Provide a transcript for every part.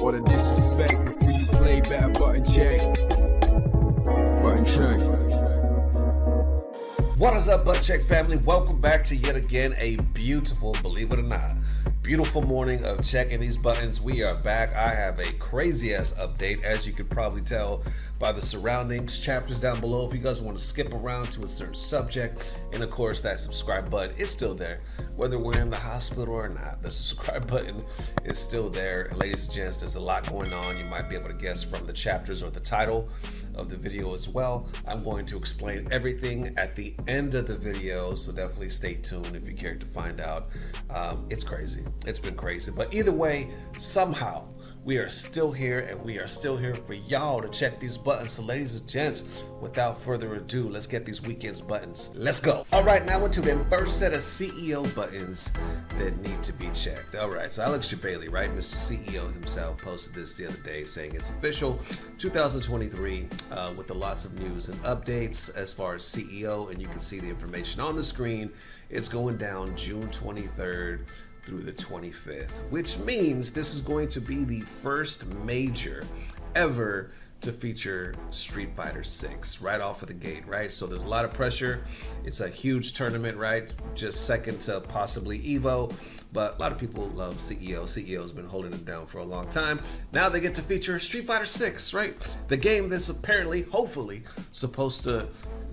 All the disrespect before you play back, button check. Button check. What is up, Butt Check family? Welcome back to yet again a beautiful, believe it or not, beautiful morning of checking these buttons. We are back. I have a crazy ass update, as you could probably tell by the surroundings. Chapters down below if you guys want to skip around to a certain subject. And of course, that subscribe button is still there, whether we're in the hospital or not. The subscribe button is still there. And ladies and gents, there's a lot going on. You might be able to guess from the chapters or the title of the video as well. I'm going to explain everything at the end of the video, so definitely stay tuned if you care to find out. It's crazy. It's been crazy, but either way, somehow we are still here, and we are still here for y'all to check these buttons. So ladies and gents, without further ado, let's get these weekend's buttons. Let's go. All right, now into the first set of CEO buttons that need to be checked. All right, so Alex Jebailey, right, Mr. CEO himself, posted this the other day saying it's official 2023 with lots of news and updates as far as CEO, and you can see the information on the screen. It's going down June 23rd through the 25th, which means this is going to be the first major ever to feature Street Fighter 6 right off of the gate, right? So there's a lot of pressure. It's a huge tournament, right? Just second to possibly Evo, but a lot of people love CEO. CEO's been holding it down for a long time. Now they get to feature Street Fighter 6, right? The game that's apparently, hopefully, supposed to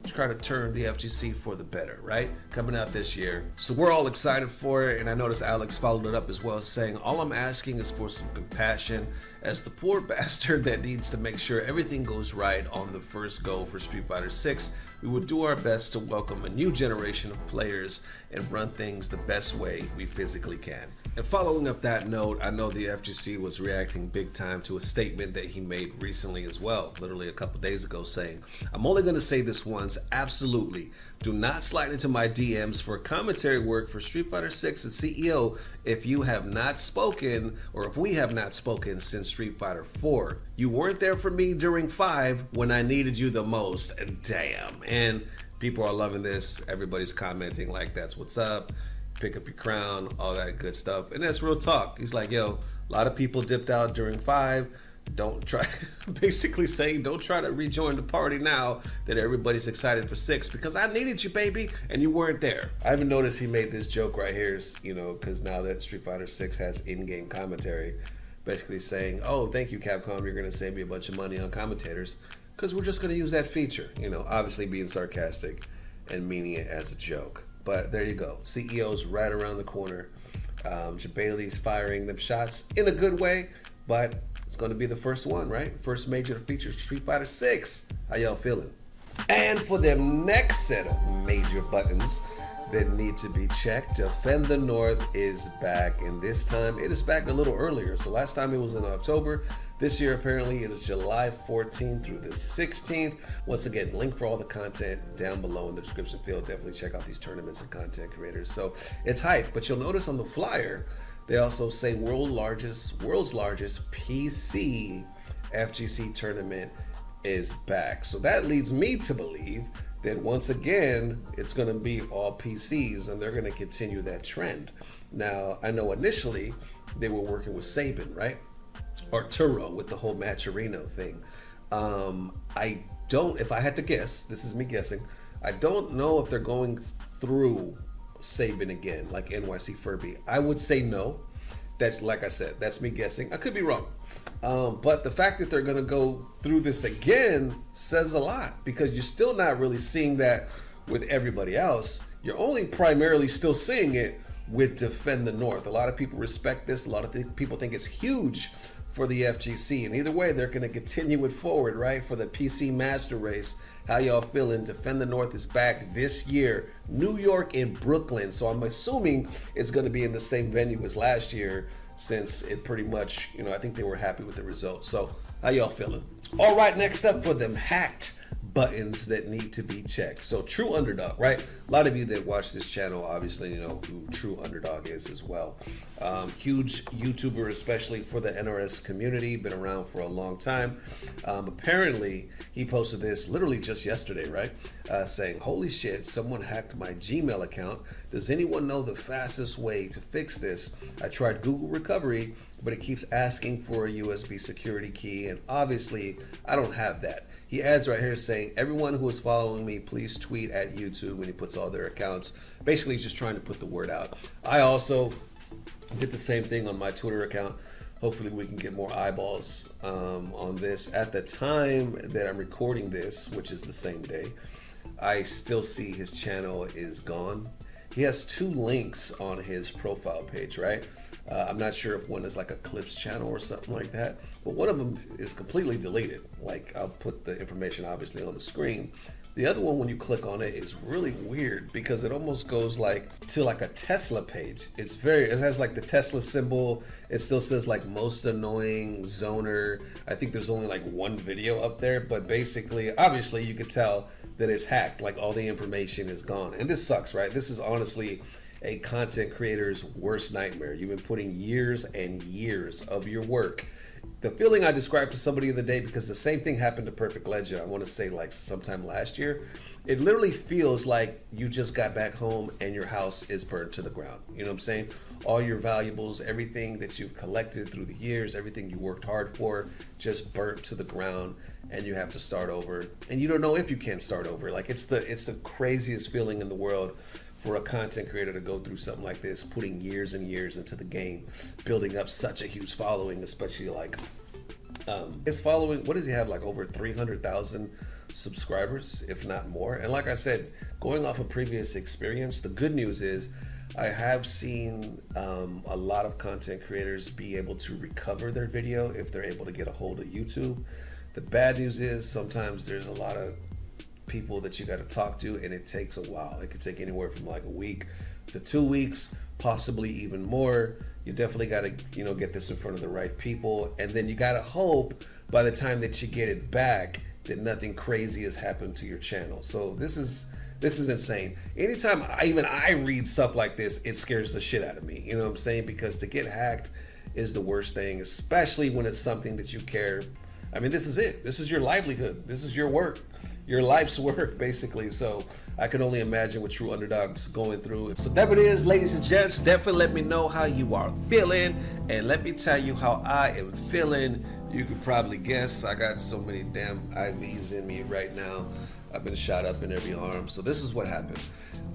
try to turn the FGC for the better, right? Coming out this year. So we're all excited for it, and I noticed Alex followed it up as well, saying, all I'm asking is for some compassion as the poor bastard that needs to make sure everything goes right on the first go for Street Fighter 6. We will do our best to welcome a new generation of players and run things the best way we physically can. And following up that note, I know the FGC was reacting big time to a statement that he made recently as well, literally a couple days ago, saying, I'm only going to say this once, absolutely. Do not slide into my DMs for commentary work for Street Fighter 6 and CEO if you have not spoken, or if we have not spoken since Street Fighter 4. You weren't there for me during 5 when I needed you the most. Damn. And people are loving this. Everybody's commenting like, that's what's up. Pick up your crown, all that good stuff. And that's real talk. He's like, yo, a lot of people dipped out during 5. Don't try, basically saying, don't try to rejoin the party now that everybody's excited for 6, because I needed you, baby, and you weren't there. I even noticed he made this joke right here, you know, because now that Street Fighter 6 has in-game commentary, basically saying, oh, thank you, Capcom, you're going to save me a bunch of money on commentators, because we're just going to use that feature, you know, obviously being sarcastic and meaning it as a joke. But there you go. CEO's right around the corner. Jebailey's firing them shots in a good way, but it's going to be the first one, right? First major to feature Street Fighter 6. How y'all feeling? And for the next set of major buttons that need to be checked, Defend the North is back, and this time it is back a little earlier. So last time it was in October. This year apparently it is July 14th through the 16th. Once again, link for all the content down below in the description field. Definitely check out these tournaments and content creators. So it's hype, but you'll notice on the flyer they also say world's largest PC FGC tournament is back. So that leads me to believe that once again, it's going to be all PCs, and they're going to continue that trend. Now, I know initially they were working with Saban, right? Or Turo with the whole Matcherino thing. I don't, if I had to guess, this is me guessing, I don't know if they're going through Saban again, like NYC Furby. I would say no. That's, like I said, that's me guessing. I could be wrong. But the fact that they're going to go through this again says a lot, because you're still not really seeing that with everybody else. You're only primarily still seeing it with Defend the North. A lot of people respect this. A lot of people think it's huge for the FGC. And either way, they're going to continue it forward, right? For the PC Master Race. How y'all feeling? Defend the North is back this year. New York and Brooklyn. So I'm assuming it's going to be in the same venue as last year, since it pretty much, you know, I think they were happy with the results. So how y'all feeling? All right, next up for them hacked buttons that need to be checked. So TrueUnderDawg, right? A lot of you that watch this channel obviously know who TrueUnderDawg is as well. Huge YouTuber, especially for the NRS community, been around for a long time. Apparently, he posted this literally just yesterday, right? Saying, holy shit, someone hacked my Gmail account. Does anyone know the fastest way to fix this? I tried Google Recovery, but it keeps asking for a USB security key, and obviously I don't have that. He adds right here saying, everyone who is following me, please tweet at YouTube, and he puts all their accounts. Basically, he's just trying to put the word out. I also did the same thing on my Twitter account. Hopefully we can get more eyeballs on this. At the time that I'm recording this, which is the same day, I still see his channel is gone. He has 2 links on his profile page, right? I'm not sure if one is like a clips channel or something like that, but one of them is completely deleted. Like, I'll put the information obviously on the screen. The other one, when you click on it, is really weird because it almost goes like to like a Tesla page. It has like the Tesla symbol. It still says like most annoying zoner. I think there's only like 1 video up there, but basically, obviously you could tell that it's hacked. Like, all the information is gone. And this sucks, right? This is honestly a content creator's worst nightmare. You've been putting years and years of your work. The feeling I described to somebody the other day, because the same thing happened to Perfect Legend, I want to say like sometime last year. It literally feels like you just got back home and your house is burned to the ground. You know what I'm saying? All your valuables, everything that you've collected through the years, everything you worked hard for, just burnt to the ground, and you have to start over. And you don't know if you can start over. Like, it's the craziest feeling in the world for a content creator to go through something like this, putting years and years into the game, building up such a huge following, especially like his following. What does he have? Like over 300,000 subscribers, if not more. And like I said, going off of previous experience, the good news is I have seen a lot of content creators be able to recover their video if they're able to get a hold of YouTube. The bad news is sometimes there's a lot of people that you got to talk to, and it takes a while. It could take anywhere from like a week to 2 weeks, possibly even more. You definitely got to, get this in front of the right people, and then you got to hope by the time that you get it back that nothing crazy has happened to your channel. So this is insane. Anytime I read stuff like this, it scares the shit out of me. You know what I'm saying? Because to get hacked is the worst thing, especially when it's something that you care. I mean, this is it. This is your livelihood. This is your work. Your life's work, basically. So I can only imagine what TrueUnderDawg's going through. So there it is, ladies and gents. Definitely let me know how you are feeling, and let me tell you how I am feeling. You could probably guess. I got so many damn IVs in me right now. I've been shot up in every arm. So this is what happened.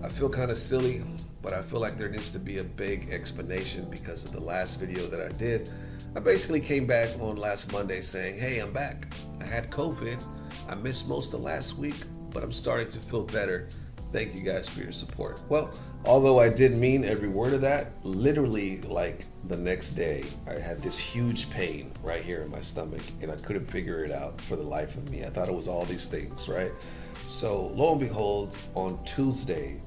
I feel kind of silly, but I feel like there needs to be a big explanation because of the last video that I did. I basically came back on last Monday saying, hey, I'm back. I had COVID. I missed most of last week, but I'm starting to feel better. Thank you guys for your support. Well, although I did mean every word of that, literally like the next day, I had this huge pain right here in my stomach, and I couldn't figure it out for the life of me. I thought it was all these things, right? So lo and behold, on Tuesday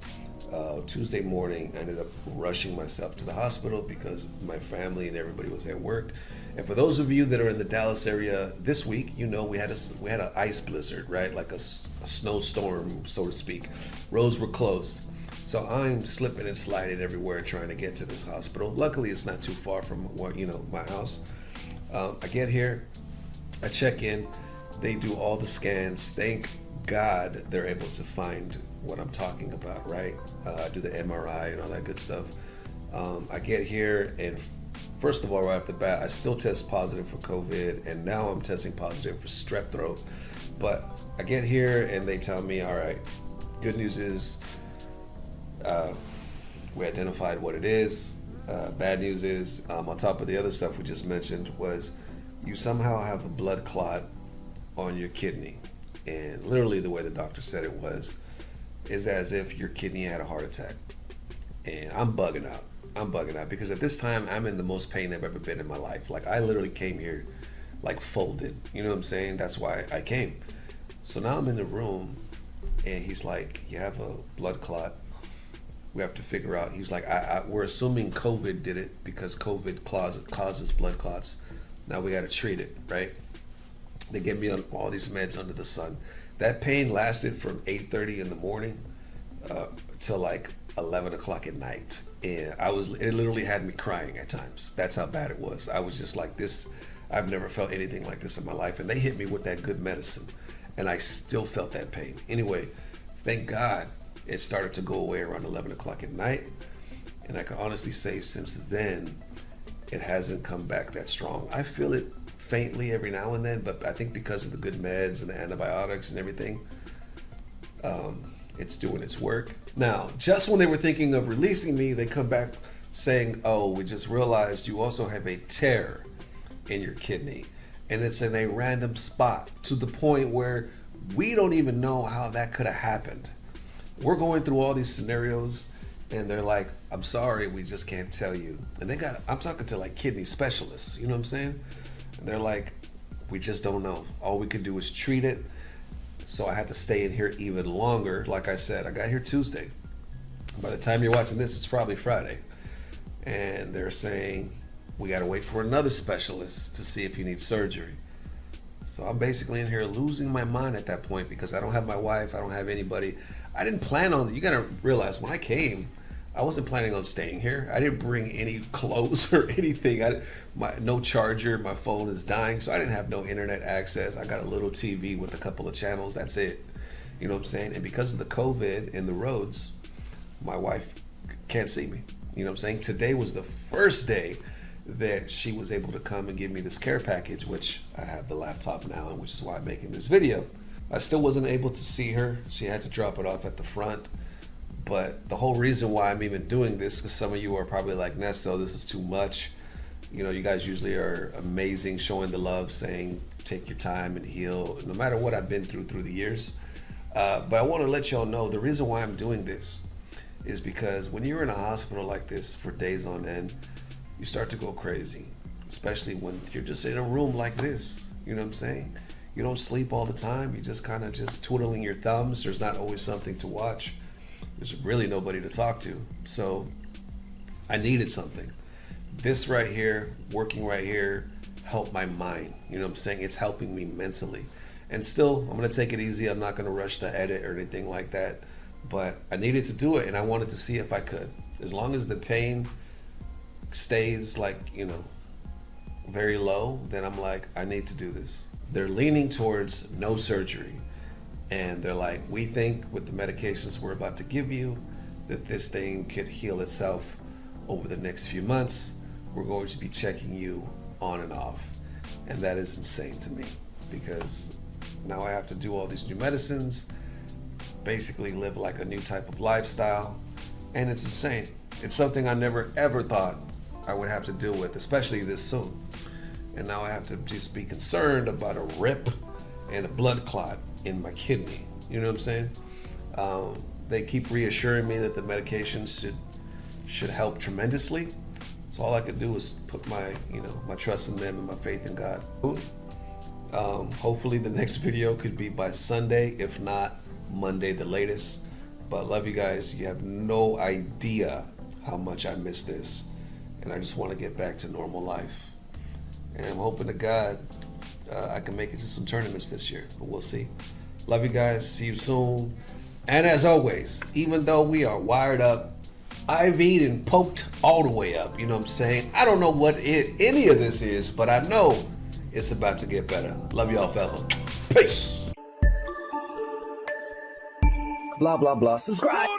morning, I ended up rushing myself to the hospital because my family and everybody was at work. And for those of you that are in the Dallas area this week, we had an ice blizzard, right? Like a snowstorm, so to speak. Roads were closed. So I'm slipping and sliding everywhere trying to get to this hospital. Luckily, it's not too far from my house. I get here, I check in, they do all the scans. Thank God they're able to find what I'm talking about, right? Do the MRI and all that good stuff. I get here, and first of all, right off the bat, I still test positive for COVID, and now I'm testing positive for strep throat. But I get here, and they tell me, all right, good news is we identified what it is. Bad news is, on top of the other stuff we just mentioned, was you somehow have a blood clot on your kidney. And literally the way the doctor said it is as if your kidney had a heart attack. And I'm bugging out because at this time I'm in the most pain I've ever been in my life. Like, I literally came here like folded, you know what I'm saying? That's why I came. So now I'm in the room, and he's like, you have a blood clot. We have to figure out. He's like, we're assuming COVID did it because COVID causes blood clots. Now we got to treat it, right? They get me on all these meds under the sun. That pain lasted from 8:30 in the morning till like 11 o'clock at night. And it literally had me crying at times. That's how bad it was. I was just like this. I've never felt anything like this in my life. And they hit me with that good medicine, and I still felt that pain. Anyway, thank God it started to go away around 11 o'clock at night. And I can honestly say since then, it hasn't come back that strong. I feel it faintly every now and then, but I think because of the good meds and the antibiotics and everything, it's doing its work. Now, just when they were thinking of releasing me, they come back saying, oh, we just realized you also have a tear in your kidney, and it's in a random spot, to the point where we don't even know how that could have happened. We're going through all these scenarios, and they're like, I'm sorry, we just can't tell you. And I'm talking to like kidney specialists, you know what I'm saying? And they're like, we just don't know. All we could do is treat it. So I had to stay in here even longer. Like I said, I got here Tuesday. By the time you're watching this, it's probably Friday. And they're saying, we got to wait for another specialist to see if you need surgery. So I'm basically in here losing my mind at that point, because I don't have my wife. I don't have anybody. I didn't plan on, you got to realize, when I came, I wasn't planning on staying here. I didn't bring any clothes or anything. No charger. My phone is dying, so I didn't have no internet access. I got a little TV with a couple of channels. That's it. You know what I'm saying? And because of the COVID and the roads, my wife can't see me. You know what I'm saying? Today was the first day that she was able to come and give me this care package, which I have the laptop now, and which is why I'm making this video. I still wasn't able to see her. She had to drop it off at the front. But the whole reason why I'm even doing this, because some of you are probably like, Nesto, this is too much. You know, you guys usually are amazing, showing the love, saying take your time and heal, no matter what I've been through the years. But I want to let y'all know the reason why I'm doing this is because when you're in a hospital like this for days on end, you start to go crazy, especially when you're just in a room like this. You know what I'm saying? You don't sleep all the time. You just kind of just twiddling your thumbs. There's not always something to watch. There's really nobody to talk to. So I needed something. This right here, working right here, helped my mind. You know what I'm saying? It's helping me mentally. And still, I'm going to take it easy. I'm not going to rush the edit or anything like that. But I needed to do it, and I wanted to see if I could. As long as the pain stays like, you know, very low, then I'm like, I need to do this. They're leaning towards no surgery. And they're like, we think with the medications we're about to give you that this thing could heal itself over the next few months. We're going to be checking you on and off. And that is insane to me, because now I have to do all these new medicines, basically live like a new type of lifestyle. And it's insane. It's something I never ever thought I would have to deal with, especially this soon. And now I have to just be concerned about a rip and a blood clot in my kidney. You know what I'm saying? They keep reassuring me that the medications should help tremendously. So all I could do is put my trust in them and my faith in God. Hopefully the next video could be by Sunday, if not Monday the latest. But love you guys. You have no idea how much I miss this, and I just want to get back to normal life. And I'm hoping to God I can make it to some tournaments this year, but we'll see. Love you guys. See you soon. And as always, even though we are wired up, IV'd and poked all the way up, you know what I'm saying? I don't know what any of this is, but I know it's about to get better. Love y'all, fella. Peace. Blah, blah, blah. Subscribe.